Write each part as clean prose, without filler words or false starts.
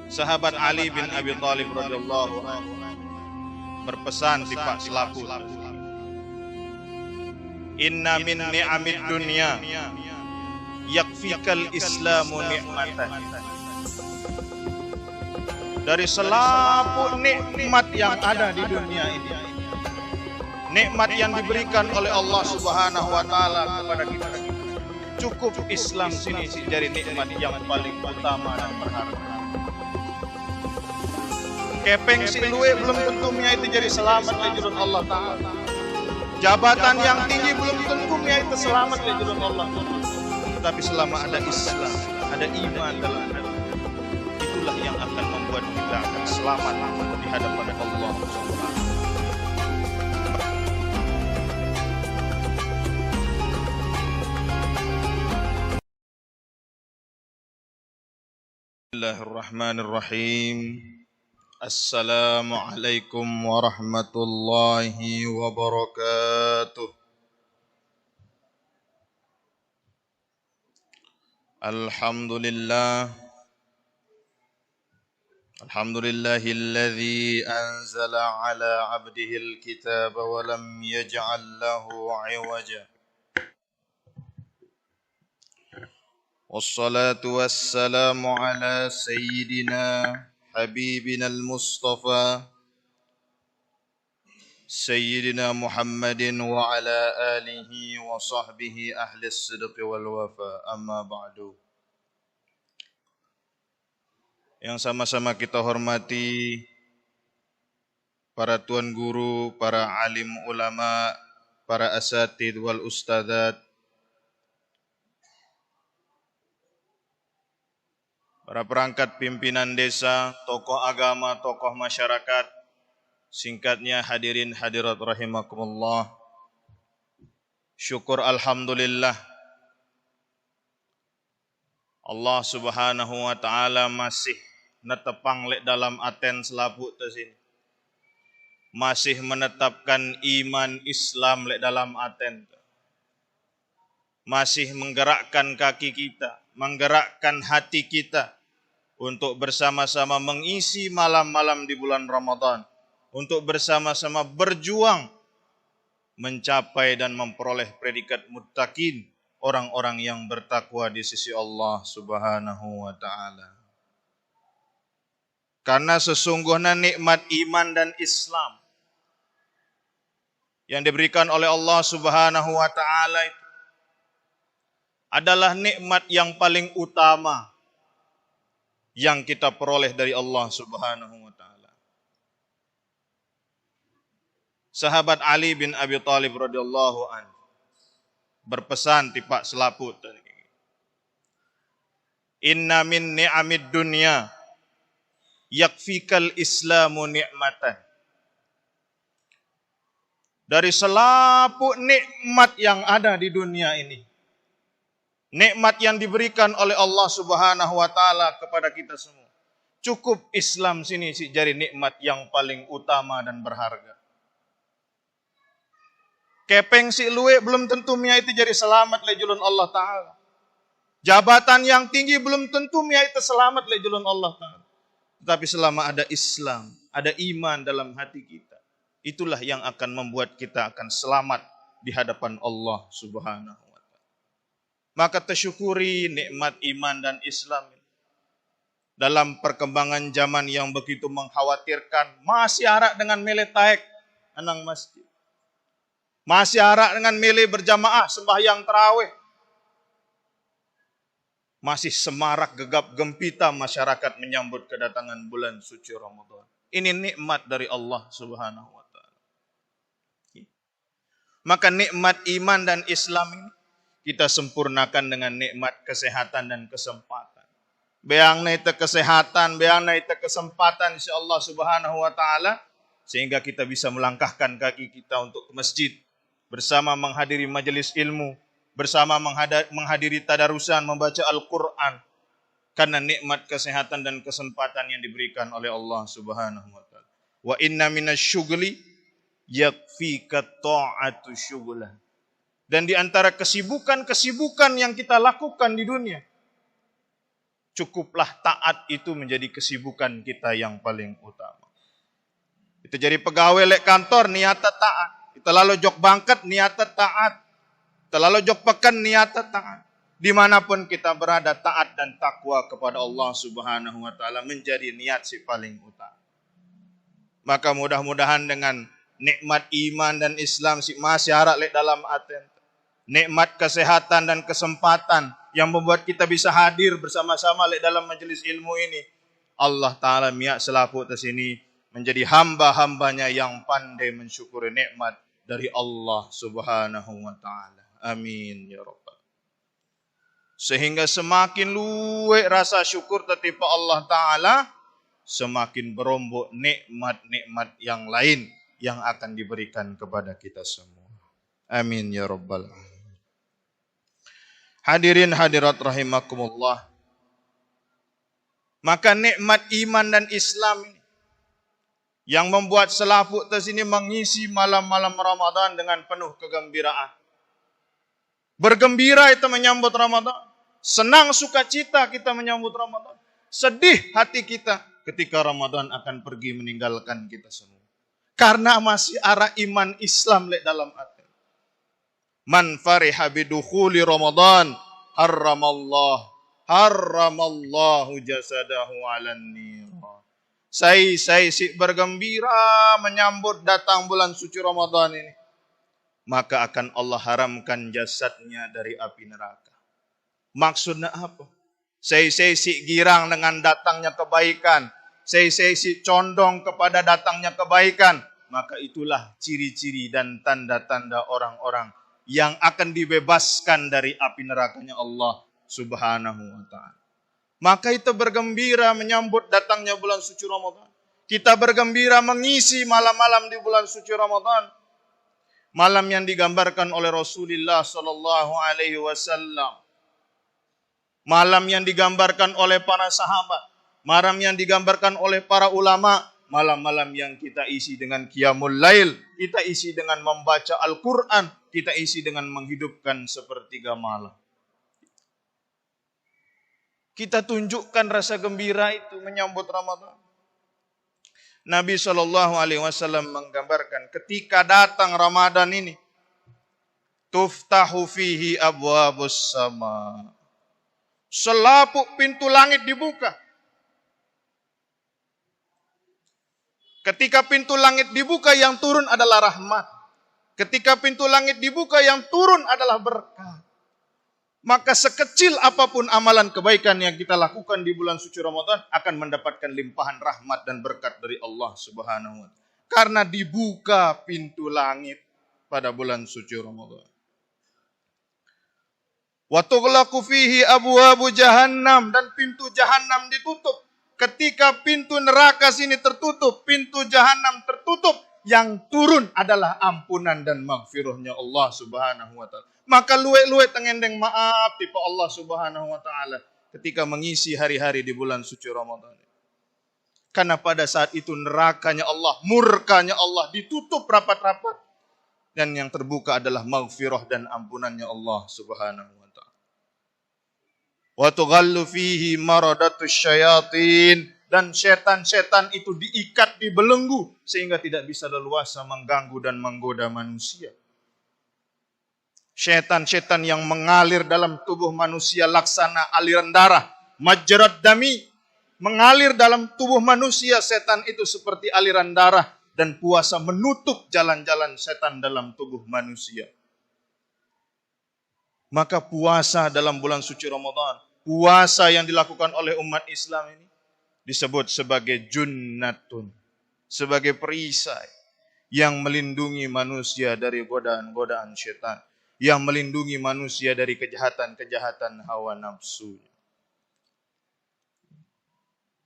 Sahabat Ali bin Abi Thalib radhiyallahu anhu berpesan di Pak Selaput, inna min ni'amid dunya yakfikal islamu ni'matan. Dari selaput nikmat yang ada di dunia ini, nikmat yang diberikan oleh Allah Subhanahu wa taala kepada kita, cukup Islam sini jadi nikmat yang paling utama dan berharga. Kepeng si luwe belum tentu itu jadi selamat lejurun Allah taala. Jabatan yang tinggi belum tentu itu selamat lejurun Allah. Tetapi selama ada Islam, ada iman dalam hati, itulah yang akan membuat kita akan selamat di hadapan Allah Subhanahu. Bismillahirrahmanirrahim. Assalamualaikum warahmatullahi wabarakatuh. Alhamdulillahilladzi anzala ala abdihil kitaba wa lam yaj'al lahu 'iwaja. Wassalatu wassalamu ala sayyidina habibina al-mustafa sayyidina Muhammadin wa ala alihi wa sahbihi ahli as-sidqi wal wafa, amma ba'du. Yang sama-sama kita hormati para tuan guru, para alim ulama, para asatid wal ustadzat, para perangkat pimpinan desa, tokoh agama, tokoh masyarakat, singkatnya hadirin hadirat rahimakumullah. Syukur alhamdulillah, Allah Subhanahu wa taala masih netepang lek dalam aten selaput tersini. Masih menetapkan iman Islam lek dalam aten. Masih menggerakkan kaki kita, menggerakkan hati kita untuk bersama-sama mengisi malam-malam di bulan Ramadan, untuk bersama-sama berjuang mencapai dan memperoleh predikat muttaqin, orang-orang yang bertakwa di sisi Allah Subhanahu wa taala. Karena sesungguhnya nikmat iman dan Islam yang diberikan oleh Allah Subhanahu wa taala itu adalah nikmat yang paling utama yang kita peroleh dari Allah Subhanahu wa taala. Sahabat Ali bin Abi Thalib radhiyallahu anhu berpesan di Pak Selaput, inna min ni'amid dunya yakfikal islamu ni'matan. Dari selaput nikmat yang ada di dunia ini, nikmat yang diberikan oleh Allah Subhanahu wa taala kepada kita semua, cukup Islam sini jadi nikmat yang paling utama dan berharga. Kepeng si luwe belum tentu itu jadi selamat lejulun Allah taala. Jabatan yang tinggi belum tentu itu selamat lejulun Allah taala. Tetapi selama ada Islam, ada iman dalam hati kita, itulah yang akan membuat kita akan selamat di hadapan Allah Subhanahu. Maka tersyukuri nikmat iman dan Islam dalam perkembangan zaman yang begitu mengkhawatirkan. Masih arak dengan mele taek anang masjid, masih arak dengan mele berjamaah sembahyang tarawih, masih semarak gegap gempita masyarakat menyambut kedatangan bulan suci Ramadan. Ini nikmat dari Allah Subhanahu wa taala. Maka nikmat iman dan Islam ini kita sempurnakan dengan nikmat kesehatan dan kesempatan. Beang na ita kesehatan, beang na ita kesempatan insyaallah Subhanahu wa taala, sehingga kita bisa melangkahkan kaki kita untuk ke masjid, bersama menghadiri majelis ilmu, bersama menghadiri tadarusan, membaca Al-Qur'an, karena nikmat kesehatan dan kesempatan yang diberikan oleh Allah Subhanahu wa taala. Wa inna minasyughli yakfika ta'atu syughlah. Dan di antara kesibukan-kesibukan yang kita lakukan di dunia, cukuplah taat itu menjadi kesibukan kita yang paling utama. Kita jadi pegawai lek kantor niat taat. Kita lalu jok bangkat niat taat. Kita lalu jok pekan niat taat. Dimanapun kita berada, taat dan takwa kepada Allah Subhanahu wa Ta'ala menjadi niat si paling utama. Maka mudah-mudahan dengan nikmat iman dan Islam si masih harap lek dalam aten. Nikmat kesehatan dan kesempatan yang membuat kita bisa hadir bersama-sama lek dalam majelis ilmu ini. Allah Ta'ala miak selapu atas ini menjadi hamba-hambanya yang pandai mensyukuri nikmat dari Allah Subhanahu wa Ta'ala. Amin ya Rabbal. Sehingga semakin luwek rasa syukur tertipu Allah Ta'ala, semakin berombok nikmat-nikmat yang lain yang akan diberikan kepada kita semua. Amin ya Rabbal. Hadirin hadirat rahimakumullah. Maka nikmat iman dan Islam ini yang membuat selaput tersini mengisi malam-malam Ramadan dengan penuh kegembiraan. Bergembira itu menyambut Ramadan. Senang sukacita kita menyambut Ramadan. Sedih hati kita ketika Ramadan akan pergi meninggalkan kita semua. Karena masih arah iman Islam lek dalam hati. Man fariha bidukhuli Ramadan harramallahu jasadahu 'alan nar. Saya si bergembira menyambut datang bulan suci Ramadan ini. Maka akan Allah haramkan jasadnya dari api neraka. Maksudnya apa? Saya si girang dengan datangnya kebaikan. Saya si condong kepada datangnya kebaikan. Maka itulah ciri-ciri dan tanda-tanda orang-orang yang akan dibebaskan dari api nerakanya Allah Subhanahu wa Ta'ala. Maka itu bergembira menyambut datangnya bulan suci Ramadan. Kita bergembira mengisi malam-malam di bulan suci Ramadan. Malam yang digambarkan oleh Rasulullah sallallahu alaihi wasallam. Malam yang digambarkan oleh para sahabat. Malam yang digambarkan oleh para ulama. Malam-malam yang kita isi dengan qiyamul lail. Kita isi dengan membaca Al-Quran. Kita isi dengan menghidupkan sepertiga malam. Kita tunjukkan rasa gembira itu menyambut Ramadan. Nabi SAW menggambarkan ketika datang Ramadan ini. Tuftahu fihi abwabus sama. Selaput pintu langit dibuka. Ketika pintu langit dibuka yang turun adalah rahmat. Ketika pintu langit dibuka yang turun adalah berkah. Maka sekecil apapun amalan kebaikan yang kita lakukan di bulan suci Ramadan akan mendapatkan limpahan rahmat dan berkat dari Allah Subhanahu wa Ta'ala. Karena dibuka pintu langit pada bulan suci Ramadan. Wa tughlaqu fihi abwabu jahannam, dan pintu jahannam ditutup. Ketika pintu neraka sini tertutup, pintu jahannam tertutup, yang turun adalah ampunan dan maghfirahnya Allah Subhanahu wa Ta'ala. Maka luwe-luwe tengendeng maaf tipe Allah Subhanahu wa Ta'ala ketika mengisi hari-hari di bulan suci Ramadan. Karena pada saat itu nerakanya Allah, murkanya Allah ditutup rapat-rapat, dan yang terbuka adalah maghfirah dan ampunannya Allah Subhanahu wa Ta'ala. Wa tughallu fihi maradatus syayatin, dan setan-setan itu diikat, dibelenggu sehingga tidak bisa leluasa mengganggu dan menggoda manusia. Setan-setan yang mengalir dalam tubuh manusia laksana aliran darah, majrad dami, mengalir dalam tubuh manusia. Setan itu seperti aliran darah, dan puasa menutup jalan-jalan setan dalam tubuh manusia. Maka puasa dalam bulan suci Ramadan, puasa yang dilakukan oleh umat Islam ini disebut sebagai junnatun, sebagai perisai yang melindungi manusia dari godaan-godaan setan, yang melindungi manusia dari kejahatan-kejahatan hawa nafsu.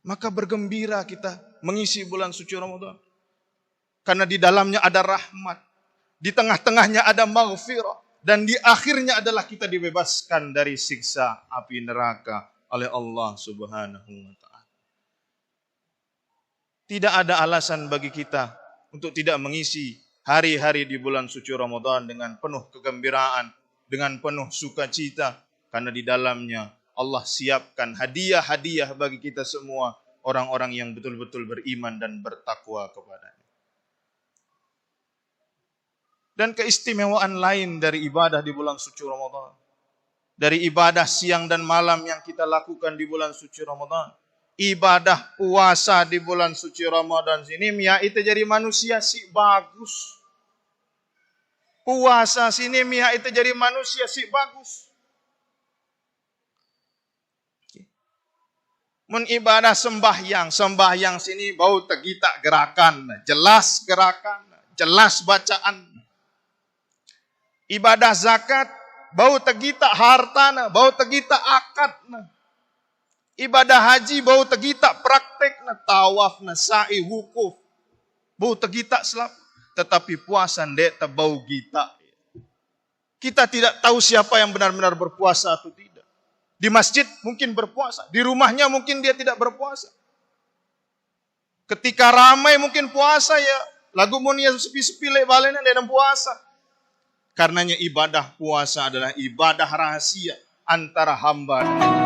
Maka bergembira kita mengisi bulan suci Ramadan. Karena di dalamnya ada rahmat, di tengah-tengahnya ada maghfirah, dan di akhirnya adalah kita dibebaskan dari siksa api neraka oleh Allah Subhanahu wa Ta'ala. Tidak ada alasan bagi kita untuk tidak mengisi hari-hari di bulan suci Ramadan dengan penuh kegembiraan, dengan penuh sukacita, karena di dalamnya Allah siapkan hadiah-hadiah bagi kita semua, orang-orang yang betul-betul beriman dan bertakwa kepadanya. Dan keistimewaan lain dari ibadah di bulan suci Ramadan, dari ibadah siang dan malam yang kita lakukan di bulan suci Ramadan, ibadah puasa di bulan suci Ramadan sini, mia itu jadi manusia si bagus. Puasa sini mia itu jadi manusia si bagus. Mun ibadah sembahyang sini bau tegita gerakan, jelas gerakan, jelas bacaan. Ibadah zakat bau tegita hartana, bau tegita akadna. Ibadah haji bau tegita praktekna, tawafna, sa'i, wukuf. Bau tegita selap. Tetapi puasa ndek bau gita. Kita tidak tahu siapa yang benar-benar berpuasa atau tidak. Di masjid mungkin berpuasa, di rumahnya mungkin dia tidak berpuasa. Ketika ramai mungkin puasa ya, lagu munia sepi-sepi lek balena dalam puasa. Karenanya ibadah puasa adalah ibadah rahasia antara hamba dan